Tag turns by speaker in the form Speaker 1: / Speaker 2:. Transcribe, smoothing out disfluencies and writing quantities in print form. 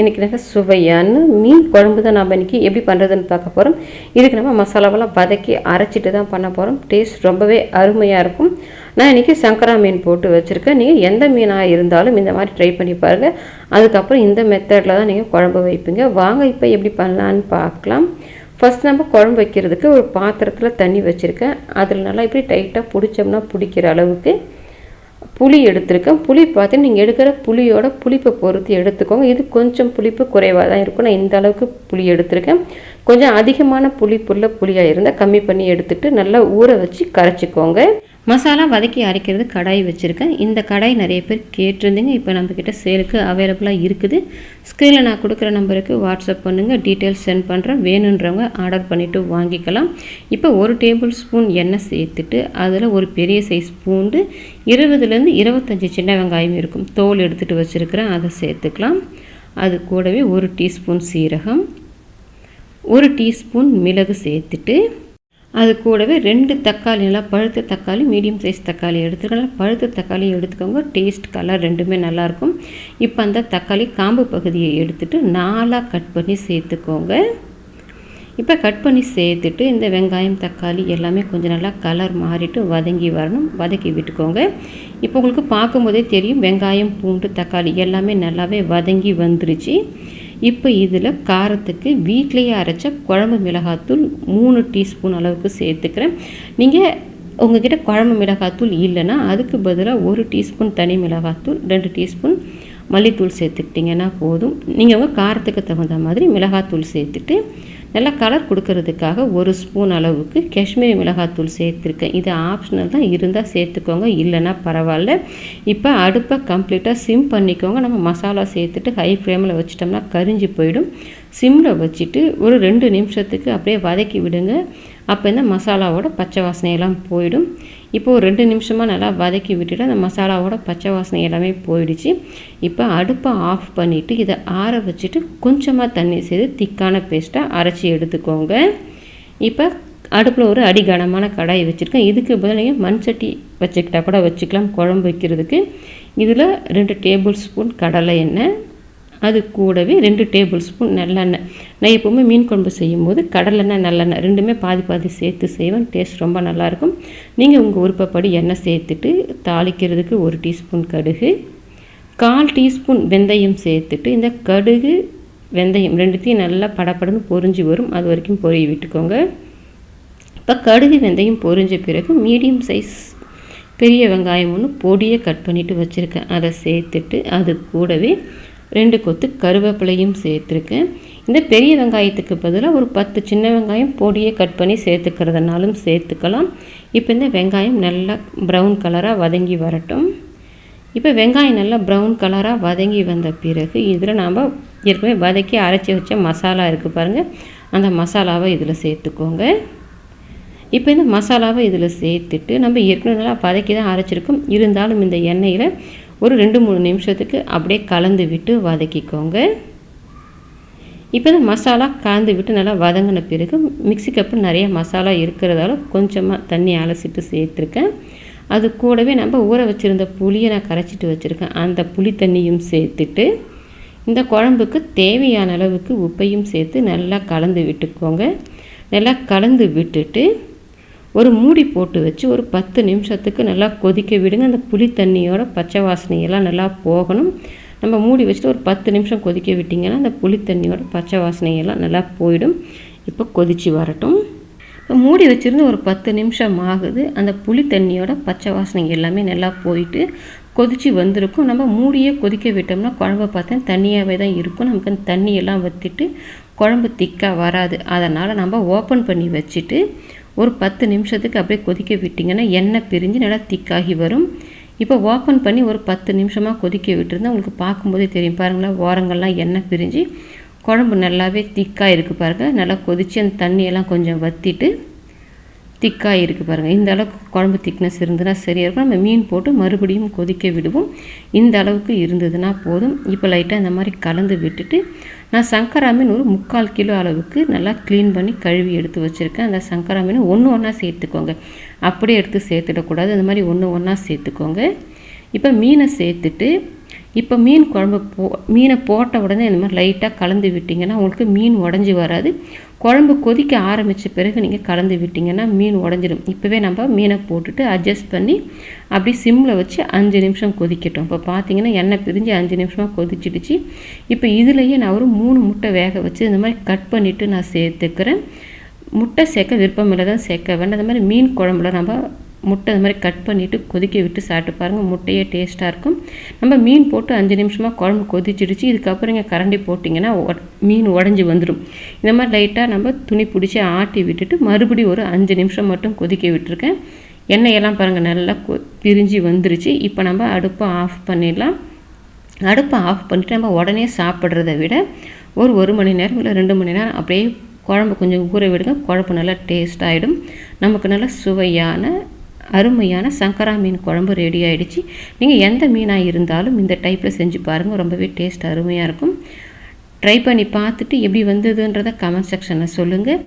Speaker 1: இன்றைக்கி நல்ல சுவையான மீன் குழம்பு தான் நம்ம இன்றைக்கி எப்படி பண்ணுறதுன்னு பார்க்க போகிறோம். இதுக்கு நம்ம மசாலாவெல்லாம் வதக்கி அரைச்சிட்டு தான் பண்ண போகிறோம். டேஸ்ட் ரொம்பவே அருமையாக இருக்கும். நான் இன்றைக்கி சங்கரா மீன் போட்டு வச்சுருக்கேன். நீங்கள் எந்த மீனாக இருந்தாலும் இந்த மாதிரி ட்ரை பண்ணி பாருங்கள். அதுக்கப்புறம் இந்த மெத்தடில் தான் நீங்கள் குழம்பு வைப்பீங்க. வாங்க இப்போ எப்படி பண்ணலான்னு பார்க்கலாம். ஃபஸ்ட் நம்ம குழம்பு வைக்கிறதுக்கு ஒரு பாத்திரத்தில் தண்ணி வச்சுருக்கேன். அதில் நல்லா இப்படி டைட்டாக பிடிச்சோம்னா பிடிக்கிற அளவுக்கு புளி எடுத்திருக்கேன். புளி பார்த்து நீங்கள் எடுக்கிற புளியோட புளிப்பை பொறுத்து எடுத்துக்கோங்க. இது கொஞ்சம் புளிப்பு குறைவாக தான் இருக்கும். நான் இந்த அளவுக்கு புளி எடுத்திருக்கேன். கொஞ்சம் அதிகமான புளிப்புள்ள புளியாக இருந்தால் கம்மி பண்ணி எடுத்துகிட்டு நல்லா ஊற வச்சு கரைச்சிக்கோங்க. மசாலா வதக்கி அரைக்கிறது கடாய் வச்சுருக்கேன். இந்த கடாய் நிறைய பேர் கேட்டிருந்தீங்க. இப்போ நம்மக்கிட்ட சேலுக்கு அவைலபிளாக இருக்குது. ஸ்க்ரீனில் நான் கொடுக்குற நம்பருக்கு வாட்ஸ்அப் பண்ணுங்கள், டீட்டெயில்ஸ் சென்ட் பண்ணுறேன். வேணுன்றவங்க ஆர்டர் பண்ணிவிட்டு வாங்கிக்கலாம். இப்போ 1 டேபிள் ஸ்பூன் எண்ணெய் சேர்த்துட்டு அதில் ஒரு பெரிய சைஸ் பூண்டு, 20லேருந்து 25 சின்ன வெங்காயம் இருக்கும், தோல் எடுத்துகிட்டு வச்சுருக்கிறேன், அதை சேர்த்துக்கலாம். அது கூடவே 1 டீஸ்பூன் சீரகம், 1 டீஸ்பூன் மிளகு சேர்த்துட்டு அது கூடவே 2 தக்காளி, நல்லா பழுத்த தக்காளி, மீடியம் சைஸ் தக்காளி எடுத்துக்கலாம். பழுத்த தக்காளி எடுத்துக்கோங்க. டேஸ்ட் கலர் ரெண்டுமே நல்லாயிருக்கும். இப்போ அந்த தக்காளி காம்பு பகுதியை எடுத்துகிட்டு 4ஆக கட் பண்ணி சேர்த்துக்கோங்க. இப்போ கட் பண்ணி சேர்த்துட்டு இந்த வெங்காயம் தக்காளி எல்லாமே கொஞ்சம் நல்லா கலர் மாறிட்டு வதங்கி வரணும். வதக்கி விட்டுக்கோங்க. இப்போ உங்களுக்கு பார்க்கும்போதே தெரியும் வெங்காயம் பூண்டு தக்காளி எல்லாமே நல்லாவே வதங்கி வந்துருச்சு. இப்போ இதில் காரத்துக்கு வீட்டிலையே அரைச்ச குழம்பு மிளகாத்தூள் 3 டீஸ்பூன் அளவுக்கு சேர்த்துக்கிறேன். நீங்கள் உங்கள்கிட்ட குழம்பு மிளகாத்தூள் இல்லைன்னா அதுக்கு பதிலாக 1 டீஸ்பூன் தனி மிளகாத்தூள், 2 டீஸ்பூன் மல்லித்தூள் சேர்த்துக்கிட்டிங்கன்னா போதும். நீங்கள் உங்கள் காரத்துக்கு தகுந்த மாதிரி மிளகாத்தூள் சேர்த்துட்டு நல்லா கலர் கொடுக்கறதுக்காக 1 ஸ்பூன் அளவுக்கு காஷ்மீரி மிளகாத்தூள் சேர்த்துருக்கேன். இது ஆப்ஷனல் தான், இருந்தால் சேர்த்துக்கோங்க, இல்லைன்னா பரவாயில்ல. இப்போ அடுப்பை கம்ப்ளீட்டாக சிம் பண்ணிக்கோங்க. நம்ம மசாலா சேர்த்துட்டு ஹை ஃப்ளேமில் வச்சிட்டோம்னா கரிஞ்சு போயிடும். சிம்மில் வச்சுட்டு ஒரு 2 நிமிஷத்துக்கு அப்படியே வதக்கி விடுங்க. அப்போ இந்த மசாலாவோட பச்சை வாசனையெல்லாம் போயிடும். இப்போது ஒரு 2 நிமிஷமாக நல்லா வதக்கி விட்டுட்டு அந்த மசாலாவோட பச்சை வாசனை எல்லாமே போயிடுச்சு. இப்போ அடுப்பை ஆஃப் பண்ணிவிட்டு இதை ஆற வச்சுட்டு கொஞ்சமாக தண்ணி சேர்த்து திக்கான பேஸ்ட்டாக அரைச்சி எடுத்துக்கோங்க. இப்போ அடுப்பில் ஒரு அடிகனமான கடாய் வச்சுருக்கேன். இதுக்கு பதில் நீங்கள் மண் சட்டி வச்சுக்கிட்டா கூட வச்சுக்கலாம் குழம்பு வைக்கிறதுக்கு. இதில் 2 டேபிள் ஸ்பூன் கடலை எண்ணெய், அது கூடவே 2 டேபிள் ஸ்பூன் நல்லெண்ணெய். நான் எப்போவுமே மீன் குழம்பு செய்யும்போது கடலெண்ணெய் நல்லெண்ணெய் ரெண்டுமே பாதி பாதி சேர்த்து செய்வேன். டேஸ்ட் ரொம்ப நல்லாயிருக்கும். நீங்கள் உங்கள் விருப்பப்படி எண்ணெய் சேர்த்துட்டு தாளிக்கிறதுக்கு 1 டீஸ்பூன் கடுகு, 1/4 டீஸ்பூன் வெந்தயம் சேர்த்துட்டு இந்த கடுகு வெந்தயம் ரெண்டுத்தையும் நல்லா படப்படன்னு பொரிஞ்சு வரும், அது வரைக்கும் பொரிய விட்டுக்கோங்க. இப்போ கடுகு வெந்தயம் பொரிஞ்ச பிறகு மீடியம் சைஸ் பெரிய வெங்காயம் ஒன்று பொடியை கட் பண்ணிவிட்டு வச்சுருக்கேன், அதை சேர்த்துட்டு அது கூடவே 2 கொத்து கருவேப்பிலையும் சேர்த்துருக்கேன். இந்த பெரிய வெங்காயத்துக்கு பதிலாக ஒரு 10 சின்ன வெங்காயம் பொடியை கட் பண்ணி சேர்த்துக்கிறதுனாலும் சேர்த்துக்கலாம். இப்போ இந்த வெங்காயம் நல்லா ப்ரௌன் கலராக வதங்கி வரட்டும். இப்போ வெங்காயம் நல்லா ப்ரௌன் கலராக வதங்கி வந்த பிறகு இதில் நாம் ஏற்கனவே வதக்கி அரைச்சி வச்ச மசாலா இருக்குது பாருங்கள், அந்த மசாலாவை இதில் சேர்த்துக்கோங்க. இப்போ இந்த மசாலாவை இதில் சேர்த்துட்டு நம்ம ஏற்கனவே நல்லா வதக்கி தான் அரைச்சிருக்கோம், இருந்தாலும் இந்த எண்ணெயில் ஒரு 2-3 நிமிஷத்துக்கு அப்படியே கலந்து விட்டு வதக்கிக்கோங்க. இப்போ இந்த மசாலா கலந்து விட்டு நல்லா வதங்கின பிறகு மிக்ஸி கப்பு நிறைய மசாலா இருக்கிறதால கொஞ்சமாக தண்ணி அலசிட்டு சேர்த்துருக்கேன். அது கூடவே நம்ம ஊற வச்சுருந்த புளியை நான் கரைச்சிட்டு வச்சுருக்கேன், அந்த புளி தண்ணியும் சேர்த்துட்டு இந்த குழம்புக்கு தேவையான அளவுக்கு உப்பையும் சேர்த்து நல்லா கலந்து விட்டுக்கோங்க. நல்லா கலந்து விட்டுட்டு ஒரு மூடி போட்டு வச்சு ஒரு 10 நிமிஷத்துக்கு நல்லா கொதிக்க விடுங்க. அந்த புளி தண்ணியோட பச்சை வாசனையெல்லாம் நல்லா போகணும். நம்ம மூடி வச்சுட்டு ஒரு 10 நிமிஷம் கொதிக்க விட்டிங்கன்னா அந்த புளி தண்ணியோட பச்சை வாசனையெல்லாம் நல்லா போயிடும். இப்போ கொதித்து வரட்டும். இப்போ மூடி வச்சுருந்து ஒரு 10 நிமிஷம் ஆகுது. அந்த புளி தண்ணியோட பச்சை வாசனை எல்லாமே நல்லா போயிட்டு கொதித்து வந்திருக்கும். நம்ம மூடியே கொதிக்க விட்டோம்னா குழம்பு பார்த்தா தண்ணியாகவே தான் இருக்கும். நமக்கு அந்த தண்ணியெல்லாம் வற்றிட்டு குழம்பு திக்காக வராது. அதனால் நம்ம ஓப்பன் பண்ணி வச்சுட்டு ஒரு 10 நிமிஷத்துக்கு அப்படியே கொதிக்க விட்டிங்கன்னா எண்ணெய் பிரிஞ்சு நல்லா திக்காகி வரும். இப்போ ஓப்பன் பண்ணி ஒரு 10 நிமிஷமாக கொதிக்க விட்டுருந்தா உங்களுக்கு பார்க்கும்போதே தெரியும் பாருங்களேன், ஓரங்கள்லாம் எண்ணெய் பிரிஞ்சு குழம்பு நல்லாவே திக்காக இருக்குது பாருங்கள். நல்லா கொதித்து அந்த தண்ணியெல்லாம் கொஞ்சம் வற்றிட்டு திக்காக இருக்குது பாருங்கள். இந்த அளவுக்கு குழம்பு திக்னஸ் இருந்ததுன்னா சரியாக இருக்கும். நம்ம மீன் போட்டு மறுபடியும் கொதிக்க விடுவோம். இந்த அளவுக்கு இருந்ததுன்னா போதும். இப்போ லைட்டாக இந்த மாதிரி கலந்து விட்டுட்டு நான் சங்கரா மீன் ஒரு 3/4 கிலோ அளவுக்கு நல்லா க்ளீன் பண்ணி கழுவி எடுத்து வச்சுருக்கேன். அந்த சங்கரா மீன் ஒன்றா சேர்த்துக்கோங்க, அப்படியே எடுத்து சேர்த்துடக்கூடாது. அந்த மாதிரி ஒன்றா சேர்த்துக்கோங்க. இப்போ மீனை சேர்த்துட்டு இப்போ மீன் குழம்பு மீனை போட்ட உடனே இந்த மாதிரி லைட்டாக கலந்து விட்டிங்கன்னா உங்களுக்கு மீன் உடஞ்சி வராது. குழம்பு கொதிக்க ஆரம்பித்த பிறகு நீங்கள் கலந்து விட்டிங்கன்னா மீன் உடஞ்சிடும். இப்போவே நம்ம மீனை போட்டுட்டு அட்ஜஸ்ட் பண்ணி அப்படி சிம்மில் வச்சு 5 நிமிஷம் கொதிக்கட்டும். இப்போ பார்த்தீங்கன்னா எண்ணெய் பிரிஞ்சு 5 நிமிஷமாக கொதிச்சிடுச்சு. இப்போ இதுலேயே நான் ஒரு 3 முட்டை வேக வச்சு இந்த மாதிரி கட் பண்ணிவிட்டு நான் சேர்த்துக்கிறேன். முட்டை சேர்க்க விருப்பம் இல்லை தான் சேர்க்க வேண்டாம். இந்த மாதிரி மீன் குழம்புல நம்ம முட்டை இந்த மாதிரி கட் பண்ணிவிட்டு கொதிக்க விட்டு சாப்பிட்டு பாருங்கள், முட்டையே டேஸ்ட்டாக இருக்கும். நம்ம மீன் போட்டு 5 நிமிஷமாக குழம்பு கொதிச்சிடுச்சு. இதுக்கப்புறம் இங்கே கரண்டி போட்டிங்கன்னா மீன் உடஞ்சி வந்துடும். இந்த மாதிரி லைட்டாக நம்ம துணி பிடிச்சி ஆட்டி விட்டுட்டு மறுபடியும் ஒரு 5 நிமிஷம் மட்டும் கொதிக்க விட்டுருக்கேன். எண்ணெயெல்லாம் பாருங்கள் நல்லா பிரிஞ்சு வந்துருச்சு. இப்போ நம்ம அடுப்பை ஆஃப் பண்ணிடலாம். அடுப்பை ஆஃப் பண்ணிவிட்டு நம்ம உடனே சாப்பிட்றத விட ஒரு 1 மணி நேரம் இல்லை 2 மணி நேரம் அப்படியே குழம்பு கொஞ்சம் ஊற விடுங்க. குழம்பு நல்லா டேஸ்ட் ஆகிடும். நமக்கு நல்லா சுவையான அருமையான சங்கரா மீன் குழம்பு ரெடி ஆகிடுச்சு. நீங்கள் எந்த மீனாக இருந்தாலும் இந்த டைப்பில் செஞ்சு பாருங்கள், ரொம்பவே டேஸ்ட் அருமையாக இருக்கும். ட்ரை பண்ணி பார்த்துட்டு எப்படி வந்ததுன்றதை கமெண்ட் செக்ஷனில் சொல்லுங்கள்.